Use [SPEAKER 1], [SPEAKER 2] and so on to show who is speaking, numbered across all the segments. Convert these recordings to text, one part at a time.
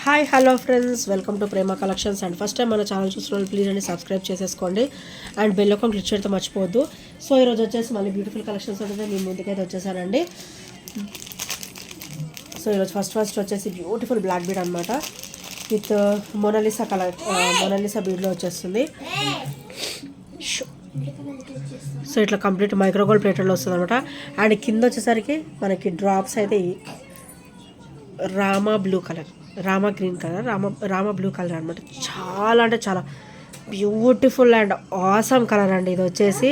[SPEAKER 1] Hi hello friends, welcome to Prema collections. And first time మన channel చూసిన వాళ్ళు please అండి సబ్స్క్రైబ్ చేసేసుకోండి అండ్ బెల్ ఐకాన్ క్లిక్ చేయడం మర్చిపోవద్దు. సో ఈరోజు వచ్చేసి మళ్ళీ బ్యూటిఫుల్ కలెక్షన్స్ ఉంటుంది మీ ముందుకైతే వచ్చేసానండి. సో ఈరోజు ఫస్ట్ వచ్చేసి బ్యూటిఫుల్ బ్లాక్ బీడ్ అనమాట విత్ మొనాలిసా కలర్, మొనాలిసా బీడ్లో వచ్చేస్తుంది. సో ఇట్లా కంప్లీట్ మైక్రోగోల్డ్ ప్లేటెడ్లో వస్తుంది అనమాట. అండ్ కింద వచ్చేసరికి మనకి డ్రాప్స్ అయితే Rama blue colour, Rama green colour, Rama blue colour అనమాట. చాలా అంటే చాలా బ్యూటిఫుల్ అండ్ ఆసమ్ కలర్ అండి ఇది వచ్చేసి.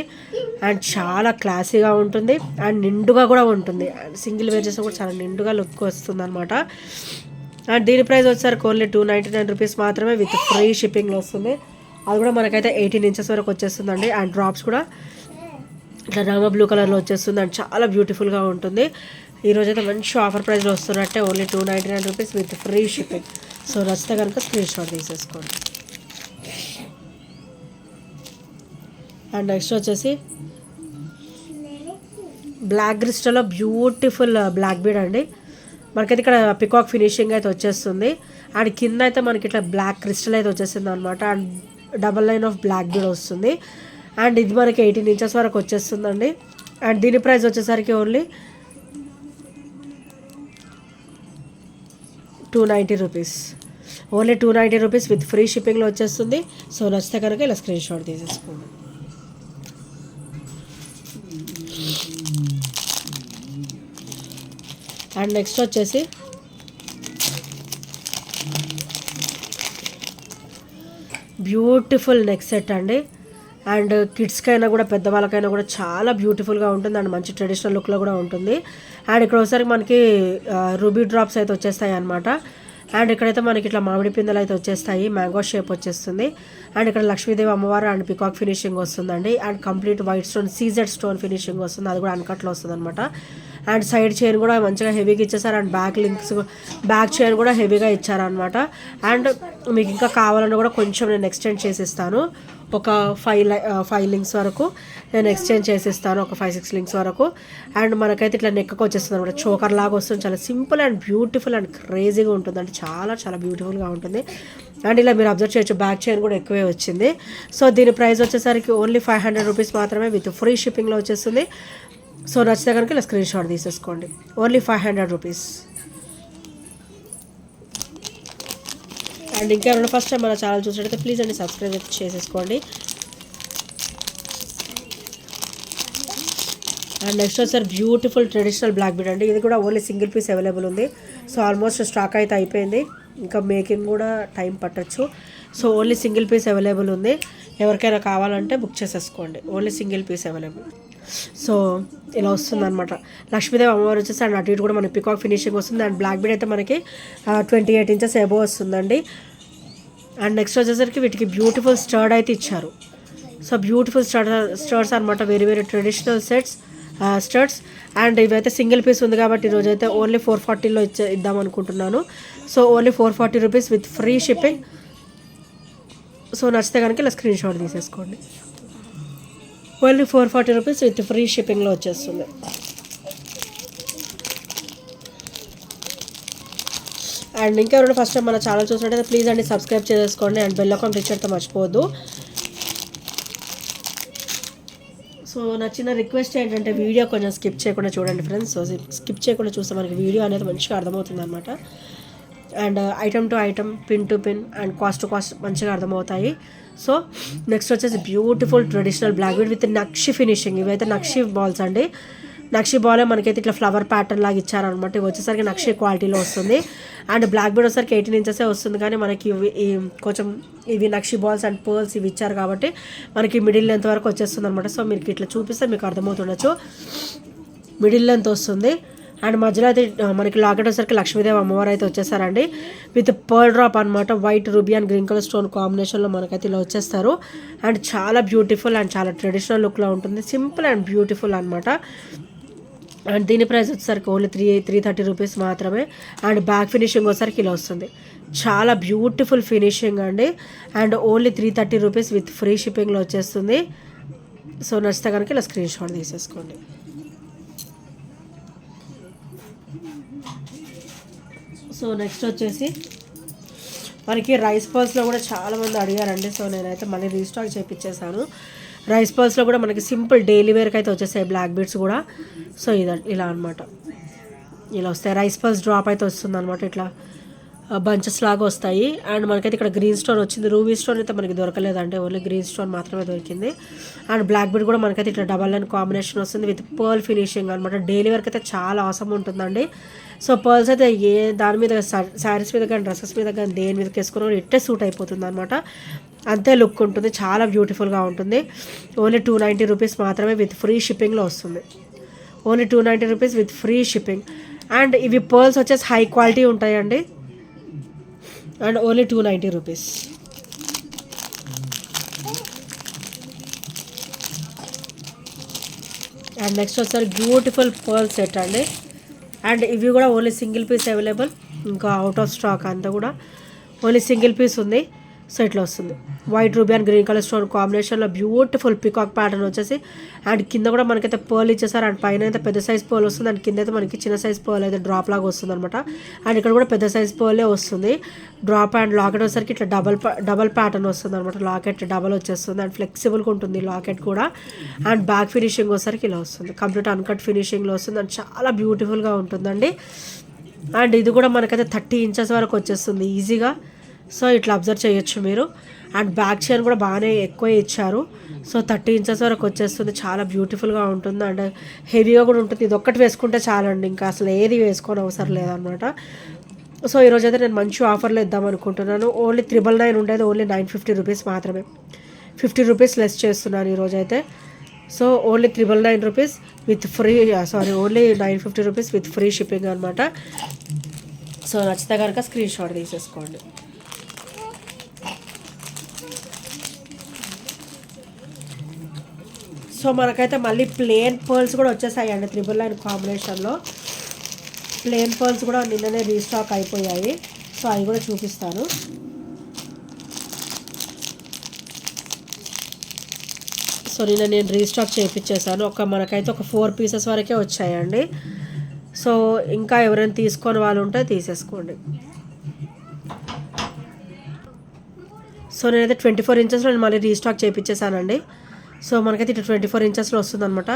[SPEAKER 1] అండ్ చాలా క్లాసీగా ఉంటుంది అండ్ నిండుగా కూడా ఉంటుంది. సింగిల్ వేర్ చేస్తే కూడా చాలా నిండుగా లుక్ వస్తుంది అనమాట. అండ్ దీని ప్రైస్ వచ్చేసరికి ఓన్లీ 299 రూపీస్ మాత్రమే విత్ ఫ్రీ షిప్పింగ్లో వస్తుంది. అది కూడా మనకైతే 18 ఇంచెస్ వరకు వచ్చేస్తుందండి. అండ్ డ్రాప్స్ కూడా ఇట్లా రామా బ్లూ కలర్లో వచ్చేస్తుంది అండ్ చాలా బ్యూటిఫుల్గా ఉంటుంది. ఈరోజు అయితే మంచి ఆఫర్ ప్రైస్లో వస్తున్నట్టే only 299 rupees with free shipping. So నచ్చితే కనుక స్క్రీన్ షాట్ తీసేసుకోండి. అండ్ నెక్స్ట్ వచ్చేసి బ్లాక్ క్రిస్టల్లో బ్యూటిఫుల్ బ్లాక్ బీడ్ అండి. మనకైతే ఇక్కడ పికాక్ ఫినిషింగ్ అయితే వచ్చేస్తుంది. అండ్ కింద అయితే మనకి ఇట్లా బ్లాక్ క్రిస్టల్ అయితే వచ్చేస్తుంది అనమాట. And double line of black bead వస్తుంది. అండ్ ఇది మనకి 18 ఇంచెస్ వరకు వచ్చేస్తుందండి. అండ్ దీని ప్రైస్ వచ్చేసరికి only 290 rupees, only 290 rupees with free షిప్పింగ్లో వచ్చేస్తుంది. సో నచ్చితే కనుక ఇలా స్క్రీన్ షాట్ తీసేసుకోండి. అండ్ నెక్స్ట్ వచ్చేసి బ్యూటిఫుల్ నెక్ సెట్ అండి. అండ్ కిడ్స్కైనా కూడా పెద్దవాళ్ళకైనా కూడా చాలా బ్యూటిఫుల్గా ఉంటుంది అండ్ మంచి ట్రెడిషనల్ లుక్లో కూడా ఉంటుంది. అండ్ ఇక్కడ ఒకసారి మనకి రూబీ డ్రాప్స్ అయితే వచ్చేస్తాయి అనమాట. అండ్ ఇక్కడైతే మనకి ఇట్లా మామిడి పిందెలు అయితే వచ్చేస్తాయి, మ్యాంగో షేప్ వచ్చేస్తుంది. అండ్ ఇక్కడ లక్ష్మీదేవి అమ్మవారు అండ్ పికాక్ ఫినిషింగ్ వస్తుందండి. And complete white stone CZ stone finishing వస్తుంది, అది కూడా అన్కట్లో వస్తుంది అనమాట. అండ్ సైడ్ చైన్ కూడా మంచిగా హెవీగా ఇచ్చేసారు. అండ్ బ్యాక్ చైన్ కూడా హెవీగా ఇచ్చారనమాట. అండ్ మీకు ఇంకా కావాలన్నా కూడా కొంచెం నేను ఎక్స్టెండ్ చేసిస్తాను, ఒక 5 లింక్స్ వరకు నేను ఎక్స్చేంజ్ చేసిస్తాను, ఒక 5-6 లింక్స్ వరకు. అండ్ మనకైతే ఇట్లా నెక్కకు వచ్చేస్తుంది అనమాట, చోకర్ లాగా వస్తుంది. చాలా సింపుల్ అండ్ బ్యూటిఫుల్ అండ్ క్రేజీగా ఉంటుంది, అంటే చాలా చాలా బ్యూటిఫుల్గా ఉంటుంది. అండ్ ఇలా మీరు అబ్జర్వ్ చేయొచ్చు, బ్యాక్ చైన్ కూడా ఎక్కువే వచ్చింది. సో దీని ప్రైస్ వచ్చేసరికి ఓన్లీ 500 రూపీస్ మాత్రమే విత్ ఫ్రీ షిప్పింగ్లో వచ్చేస్తుంది. సో నచ్చితే కనుక ఇలా స్క్రీన్ షాట్ తీసేసుకోండి. Only 500 rupees. అండ్ ఇంకెవరైనా ఫస్ట్ టైం మన ఛానల్ చూసినట్టయితే ప్లీజ్ అండి సబ్స్క్రైబ్ చేసేసుకోండి. అండ్ నెక్స్ట్ వచ్చారు బ్యూటిఫుల్ ట్రెడిషనల్ బ్లాక్ బీడ్ అండి. ఇది కూడా ఓన్లీ సింగిల్ పీస్ అవైలబుల్ ఉంది. సో ఆల్మోస్ట్ స్టాక్ అయితే అయిపోయింది, ఇంకా మేకింగ్ కూడా టైం పట్టచ్చు. So only single piece available ఉంది, ఎవరికైనా కావాలంటే బుక్ చేసేసుకోండి. Only single piece available. So ఇలా వస్తుంది అనమాట. లక్ష్మీదేవి అమ్మవారు వచ్చేసి అండ్ అటు ఇటు కూడా మనకి పికాక్ ఫినిషింగ్ వస్తుంది. అండ్ బ్లాక్ బీడ్ అయితే మనకి 28 ఇంచెస్ ఎబో వస్తుందండి. అండ్ నెక్స్ట్ వచ్చేసరికి వీటికి బ్యూటిఫుల్ స్టర్డ్ అయితే ఇచ్చారు. సో బ్యూటిఫుల్ స్టర్డ్స్ అనమాట, very very traditional studs. And ఇవైతే సింగిల్ పీస్ ఉంది కాబట్టి ఈరోజు అయితే ఓన్లీ 440లో ఇద్దాం అనుకుంటున్నాను. So only 440 rupees with free shipping. So నచ్చితే కనుక ఇలా స్క్రీన్ షాట్ తీసేసుకోండి. ఓన్లీ 440 రూపీస్ విత్ ఫ్రీ షిప్పింగ్లో వచ్చేస్తుంది. అండ్ ఇంకెవరైనా ఫస్ట్ టైం మన ఛానల్ చూసినట్టయితే ప్లీజ్ అండి సబ్స్క్రైబ్ చేసుకోండి అండ్ బెల్ ఐకాన్ క్లిక్ చేయడం మర్చిపోవద్దు. సో నా చిన్న రిక్వెస్ట్ ఏంటంటే వీడియో కొంచెం స్కిప్ చేయకుండా చూడండి ఫ్రెండ్స్. సో స్కిప్ చేయకుండా చూస్తే మనకి వీడియో అనేది మంచిగా అర్థమవుతుంది అనమాట. And item to item, pin to pin and cost to cost మంచిగా అర్థమవుతాయి. సో నెక్స్ట్ వచ్చేసి beautiful traditional black bead with నక్షి ఫినిషింగ్. ఇవైతే నక్షి బాల్స్ అండి. నక్షి బాలే మనకైతే ఇట్లా ఫ్లవర్ ప్యాటర్న్ లాగా ఇచ్చారనమాట. ఇవి వచ్చేసరికి నక్షి క్వాలిటీలో వస్తుంది. అండ్ బ్లాక్ బీడ్ వచ్చేసరికి 18 ఇంచెసే వస్తుంది, కానీ మనకి కొంచెం ఇవి నక్షి బాల్స్ అండ్ పర్ల్స్ ఇవి ఇచ్చారు కాబట్టి మనకి మిడిల్ లెంత్ వరకు వచ్చేస్తుంది అనమాట. సో మీకు ఇట్లా చూపిస్తే మీకు అర్థమవుతుండొచ్చు, మిడిల్ లెంత్ వస్తుంది. అండ్ మధ్యలో అయితే మనకి లాకెట్ వచ్చేసరికి లక్ష్మీదేవి అమ్మవారు అయితే వచ్చేసారండి విత్ పర్ల్ డ్రాప్ అనమాట. White ruby and green colour stone కాంబినేషన్లో మనకైతే ఇలా వచ్చేస్తారు. అండ్ చాలా బ్యూటిఫుల్ అండ్ చాలా ట్రెడిషనల్ లుక్లో ఉంటుంది, సింపుల్ అండ్ బ్యూటిఫుల్ అనమాట. అండ్ దీని ప్రైస్ వచ్చేసరికి ఓన్లీ 330 రూపీస్ మాత్రమే. అండ్ బ్యాక్ ఫినిషింగ్ వచ్చేసరికి ఇలా వస్తుంది, చాలా బ్యూటిఫుల్ ఫినిషింగ్ అండి. And only 330 rupees with free షిప్పింగ్లో వచ్చేస్తుంది. సో నచ్చితే కనుక ఇలా స్క్రీన్ షాట్ తీసేసుకోండి. సో నెక్స్ట్ వచ్చేసి మనకి రైస్ పర్ల్స్లో కూడా చాలామంది అడిగారండి. సో నేనైతే మళ్ళీ రీస్టాక్ చేయించేసాను. రైస్ పర్ల్స్లో కూడా మనకి సింపుల్ డైలీ వేర్కి అయితే వచ్చేసాయి బ్లాక్ బీడ్స్ కూడా. సో ఇలా అనమాట, ఇలా వస్తాయి. రైస్ పర్ల్స్ డ్రాప్ అయితే వస్తుంది అనమాట, ఇట్లా బంచెస్ లాగా వస్తాయి. అండ్ మనకైతే ఇక్కడ గ్రీన్ స్టోన్ వచ్చింది. రూబీ స్టోన్ అయితే మనకి దొరకలేదంటే, ఓన్లీ గ్రీన్ స్టోన్ మాత్రమే దొరికింది. అండ్ బ్లాక్ బీడ్ కూడా మనకైతే ఇట్లా డబల్ లైన్ కాంబినేషన్ వస్తుంది విత్ పర్ల్ ఫినిషింగ్ అనమాట. డైలీ వర్క్ అయితే చాలా అవసరం ఉంటుందండి. సో పర్ల్స్ అయితే ఏ దాని మీద శారీస్ మీద కానీ డ్రెస్సెస్ మీద కానీ దేని మీదకి వేసుకుని ఇట్టే సూట్ అయిపోతుంది అనమాట. అంతే లుక్ ఉంటుంది, చాలా బ్యూటిఫుల్గా ఉంటుంది. ఓన్లీ 290 రూపీస్ మాత్రమే విత్ ఫ్రీ షిప్పింగ్లో వస్తుంది. Only 290 rupees with free shipping. And ఇవి పర్ల్స్ వచ్చేసి హై క్వాలిటీ ఉంటాయండి. And only 290 rupees. And next వచ్చేసరి బ్యూటిఫుల్ పర్ల్ సెట్ అండి. అండ్ ఇవి కూడా ఓన్లీ సింగిల్ పీస్ అవైలబుల్, ఇంకా అవుట్ ఆఫ్ స్టాక్ అంతా కూడా ఓన్లీ సింగిల్ పీస్ ఉంది. సో ఇట్లా వస్తుంది, white ruby and green colour stone కాంబినేషన్లో బ్యూటిఫుల్ పికాక్ ప్యాటర్న్ వచ్చేసి. అండ్ కింద కూడా మనకైతే పర్ల్ ఇచ్చేసారు. అండ్ పైన అయితే పెద్ద సైజ్ పర్ల్ వస్తుంది, అండ్ కింద అయితే మనకి చిన్న సైజ్ పర్ల్ అయితే డ్రాప్ లాగా వస్తుంది అనమాట. అండ్ ఇక్కడ కూడా పెద్ద సైజ్ పర్లే వస్తుంది. డ్రాప్ అండ్ లాకెట్ వచ్చేసరికి ఇట్లా డబల్ ప్యాటర్న్ వస్తుంది అనమాట. లాకెట్ డబల్ వచ్చేస్తుంది అండ్ ఫ్లెక్సిబుల్గా ఉంటుంది లాకెట్ కూడా. అండ్ బ్యాక్ ఫినిషింగ్ వచ్చేసరికి ఇలా వస్తుంది, కంప్లీట్ అన్కట్ ఫినిషింగ్లో వస్తుంది. అండ్ చాలా బ్యూటిఫుల్గా ఉంటుందండి. అండ్ ఇది కూడా మనకైతే 30 ఇంచెస్ వరకు వచ్చేస్తుంది ఈజీగా. సో ఇట్లా అబ్జర్వ్ చేయొచ్చు మీరు. అండ్ బ్యాక్ చైన్ కూడా బాగానే ఎక్కువ ఇచ్చారు. సో 30 ఇంచెస్ వరకు వచ్చేస్తుంది, చాలా బ్యూటిఫుల్గా ఉంటుంది. అండ్ హెవీగా కూడా ఉంటుంది. ఇది ఒక్కటి వేసుకుంటే చాలండి, ఇంకా అసలు ఏది వేసుకోని అవసరం లేదనమాట. సో ఈరోజు అయితే నేను మంచి ఆఫర్లో ఇద్దాం అనుకుంటున్నాను. ఓన్లీ 999 ఉండేది ఓన్లీ 950 రూపీస్ మాత్రమే. 50 రూపీస్ లెస్ చేస్తున్నాను ఈరోజు అయితే. So only 999 rupees with free, only 950 rupees with free shipping అనమాట. సో నచ్చితే కనుక స్క్రీన్ షాట్ తీసేసుకోండి. సో మనకైతే మళ్ళీ ప్లేన్ పర్ల్స్ కూడా వచ్చేసాయండి 999 కాంబినేషన్లో. ప్లేన్ పర్ల్స్ కూడా నిన్ననే రీస్టాక్ అయిపోయాయి. సో అవి కూడా చూపిస్తాను. సో నేను రీస్టాక్ చేయించేసాను. మనకైతే ఒక 4 పీసెస్ వరకే వచ్చాయండి. సో ఇంకా ఎవరైనా తీసుకొని వాళ్ళు ఉంటే తీసేసుకోండి. సో నేనైతే 24 ఇంచెస్లో మళ్ళీ రీస్టాక్ చేయించేసానండి. సో మనకైతే ఇట్లా 24 ఇంచెస్లో వస్తుంది అనమాట.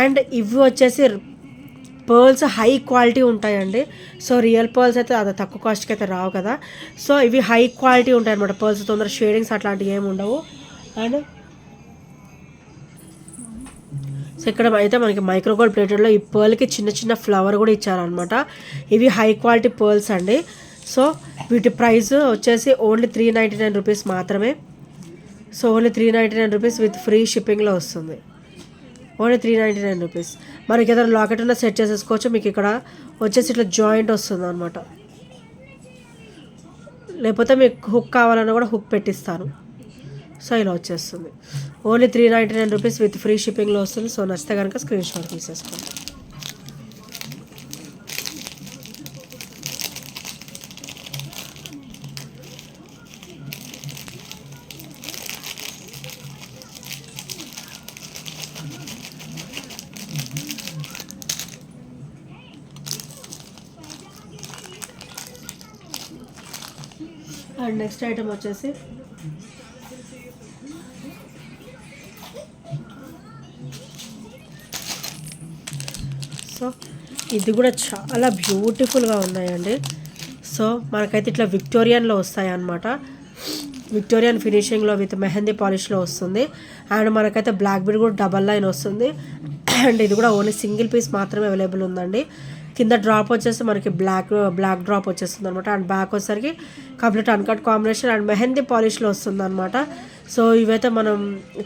[SPEAKER 1] అండ్ ఇవి వచ్చేసి పర్ల్స్ హై క్వాలిటీ ఉంటాయండి. సో రియల్ పర్ల్స్ అయితే అది తక్కువ కాస్ట్కి అయితే రావు కదా. సో ఇవి హై క్వాలిటీ ఉంటాయి అనమాట. పర్ల్స్ తొందర షేడింగ్స్ అట్లాంటివి ఏమి ఉండవు. అండ్ సో ఇక్కడ అయితే మనకి మైక్రోగోల్డ్ ప్లేటెడ్లో ఈ పర్ల్కి చిన్న చిన్న ఫ్లవర్ కూడా ఇచ్చారనమాట. ఇవి హై క్వాలిటీ పర్ల్స్ అండి. సో వీటి ప్రైస్ వచ్చేసి ఓన్లీ 399 రూపీస్ మాత్రమే. So only 399 rupees with free షిప్పింగ్లో వస్తుంది. Only 399 rupees. మనకి ఏదైనా లాకెట్ ఉన్న సెట్ చేసేసుకోవచ్చు. మీకు ఇక్కడ వచ్చేసి ఇట్లా జాయింట్ వస్తుంది అనమాట. లేకపోతే మీకు హుక్ కావాలన్నా కూడా హుక్ పెట్టిస్తాను. సో ఇలా వచ్చేస్తుంది. ఓన్లీ 399 రూపీస్ విత్ ఫ్రీ షిప్పింగ్లో వస్తుంది. సో నచ్చితే కనుక స్క్రీన్ షాట్ తీసేసుకోండి. అండ్ నెక్స్ట్ ఐటమ్ వచ్చేసి సో ఇది కూడా చాలా బ్యూటిఫుల్గా ఉన్నాయండి. సో మనకైతే ఇట్లా విక్టోరియన్లో వస్తాయి అన్నమాట. విక్టోరియన్ ఫినిషింగ్లో విత్ మెహందీ పాలిష్లో వస్తుంది. అండ్ మనకైతే బ్లాక్ బీడ్ కూడా డబల్ లైన్ వస్తుంది. అండ్ ఇది కూడా ఓన్లీ సింగిల్ పీస్ మాత్రమే అవైలబుల్ ఉందండి. కింద డ్రాప్ వచ్చేసి మనకి బ్లాక్ డ్రాప్ వచ్చేస్తుంది అనమాట. అండ్ బ్యాక్ వచ్చేసరికి complete uncut combination and mehndi పాలిష్లో వస్తుంది అనమాట. సో ఇవైతే మనం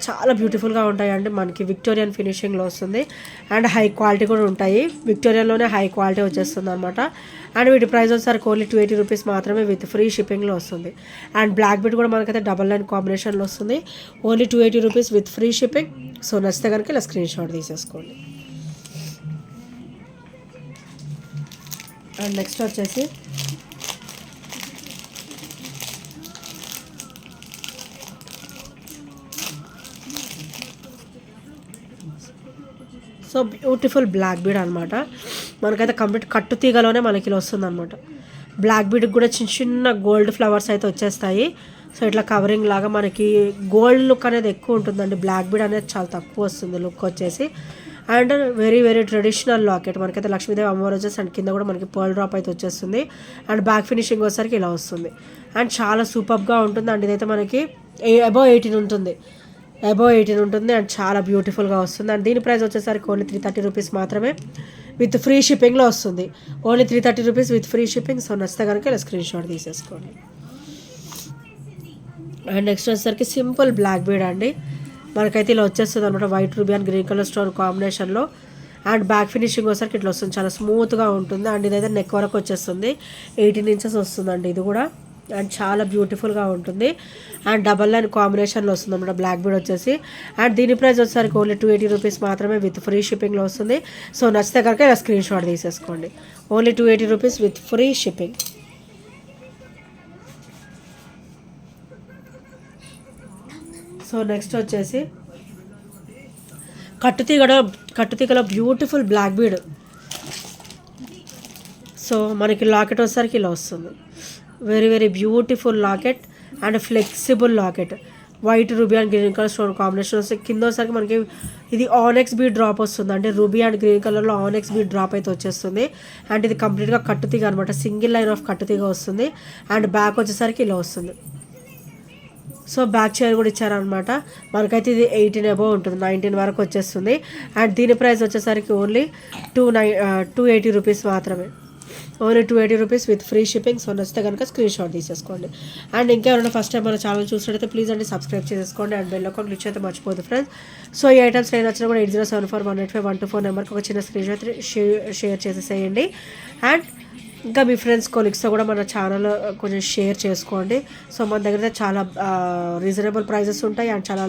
[SPEAKER 1] చాలా బ్యూటిఫుల్గా ఉంటాయండి. మనకి విక్టోరియన్ ఫినిషింగ్లో వస్తుంది అండ్ హై క్వాలిటీ కూడా ఉంటాయి. విక్టోరియన్లోనే హై క్వాలిటీ వచ్చేస్తుంది అనమాట. అండ్ వీటి ప్రైస్ వచ్చేసరికి ఓన్లీ 280 రూపీస్ మాత్రమే విత్ ఫ్రీ షిప్పింగ్లో వస్తుంది. అండ్ బ్లాక్ బీట్ కూడా మనకైతే డబల్ లైన్ కాంబినేషన్లో వస్తుంది. Only 280 rupees with free shipping. So నచ్చితే కనుక ఇలా స్క్రీన్ షాట్ తీసేసుకోండి. అండ్ నెక్స్ట్ వచ్చేసి సో బ్యూటిఫుల్ బ్లాక్ బీడ్ అనమాట. మనకైతే కంప్లీట్ కట్టు తీగలోనే మనకి ఇలా వస్తుంది అనమాట. బ్లాక్ బీడ్కి కూడా చిన్న చిన్న గోల్డ్ ఫ్లవర్స్ అయితే వచ్చేస్తాయి. సో ఇట్లా కవరింగ్ లాగా మనకి గోల్డ్ లుక్ అనేది ఎక్కువ ఉంటుందండి, బ్లాక్ బీడ్ అనేది చాలా తక్కువ వస్తుంది లుక్ వచ్చేసి. And very very traditional locket, మనకైతే లక్ష్మీదేవి అమ్మవారు వచ్చేసి అండ్ కింద కూడా మనకి పర్ల్ డ్రాప్ అయితే వచ్చేస్తుంది. అండ్ బ్యాక్ ఫినిషింగ్ వచ్చేసరికి ఇలా వస్తుంది. అండ్ చాలా సూపర్గా ఉంటుంది అండ్ ఇదైతే మనకి అబౌవ్ 18 ఉంటుంది, అబౌవ్ 18 ఉంటుంది అండ్ చాలా బ్యూటిఫుల్గా వస్తుంది. అండ్ దీని ప్రైస్ వచ్చేసరికి ఓన్లీ 330 రూపీస్ మాత్రమే విత్ ఫ్రీ షిప్పింగ్లో వస్తుంది. Only 330 rupees with free shipping. So నచ్చితే కనుక ఇలా స్క్రీన్ షాట్ తీసేసుకోండి. అండ్ నెక్స్ట్ వచ్చేసరికి సింపుల్ బ్లాక్ బీడ్ అండి, మనకైతే ఇలా వచ్చేస్తుంది అనమాట, white ruby and green colour stone కాంబినేషన్లో. అండ్ బ్యాక్ ఫినిషింగ్ వచ్చేసరికి ఇట్లా వస్తుంది, చాలా స్మూత్గా ఉంటుంది. అండ్ ఇదైతే నెక్ వరకు వచ్చేస్తుంది, 18 ఇంచెస్ వస్తుందండి ఇది కూడా. అండ్ చాలా బ్యూటిఫుల్గా ఉంటుంది. అండ్ డబల్ లైన్ కాంబినేషన్లో వస్తుంది అనమాట బ్లాక్ బీడ్ వచ్చేసి. అండ్ దీని ప్రైస్ వచ్చేసరికి ఓన్లీ 280 రూపీస్ మాత్రమే విత్ ఫ్రీ షిప్పింగ్లో వస్తుంది. సో నచ్చితే కనుక ఇలా స్క్రీన్ షాట్ తీసేసుకోండి. Only 280 rupees with free shipping. So next వచ్చేసి కట్టుతీగలో బ్యూటిఫుల్ బ్లాక్ బీడ్. సో మనకి లాకెట్ వచ్చేసరికి ఇలా వస్తుంది, very very beautiful locket and flexible locket, white ruby and green colour stone combination వస్తుంది. కింద వచ్చేసరికి మనకి ఇది ఆనెక్స్ బీడ్ డ్రాప్ వస్తుంది, అంటే రూబీ అండ్ గ్రీన్ కలర్లో ఆనెక్స్ బీడ్ డ్రాప్ అయితే వచ్చేస్తుంది. అండ్ ఇది కంప్లీట్గా కట్టుతీగ అనమాట, సింగిల్ లైన్ ఆఫ్ కట్టుతీగ వస్తుంది. అండ్ బ్యాక్ వచ్చేసరికి ఇలా వస్తుంది. సో బ్యాక్ చైర్ కూడా ఇచ్చారనమాట. మనకైతే ఇది 18 అబోవ్ ఉంటుంది, 19 వరకు వచ్చేస్తుంది. అండ్ దీని ప్రైస్ వచ్చేసరికి ఓన్లీ 280 రూపీస్ మాత్రమే, only 280 rupees with free shipping. So నచ్చితే కనుక స్క్రీన్ షాట్ తీసేసుకోండి. అండ్ ఇంకెవరైనా ఫస్ట్ టైం మన ఛానల్ చూసినట్టయితే ప్లీజ్ అండి సబ్స్క్రైబ్ చేసుకోండి అండ్ బెల్ ఐకాన్ క్లిక్ అయితే మర్చిపోదు ఫ్రెండ్స్. సో ఈ ఐటమ్స్ నేను వచ్చినా కూడా 8074185124 నెంబర్కి ఒక చిన్న స్క్రీన్ షాట్ షేర్ చేసేసేయండి. అండ్ ఇంకా మీ ఫ్రెండ్స్ కొలీగ్స్తో కూడా మన ఛానల్ కొంచెం షేర్ చేసుకోండి. సో మన దగ్గర చాలా రీజనబుల్ ప్రైజెస్ ఉంటాయి అండ్ చాలా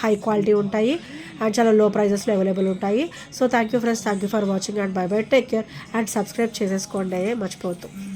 [SPEAKER 1] హై క్వాలిటీ ఉంటాయి అండ్ చాలా లో ప్రైజెస్లో అవైలబుల్ ఉంటాయి. So thank you friends, thank you for watching and by by, take care and subscribe చేసేసుకోండి మర్చిపోవద్దు.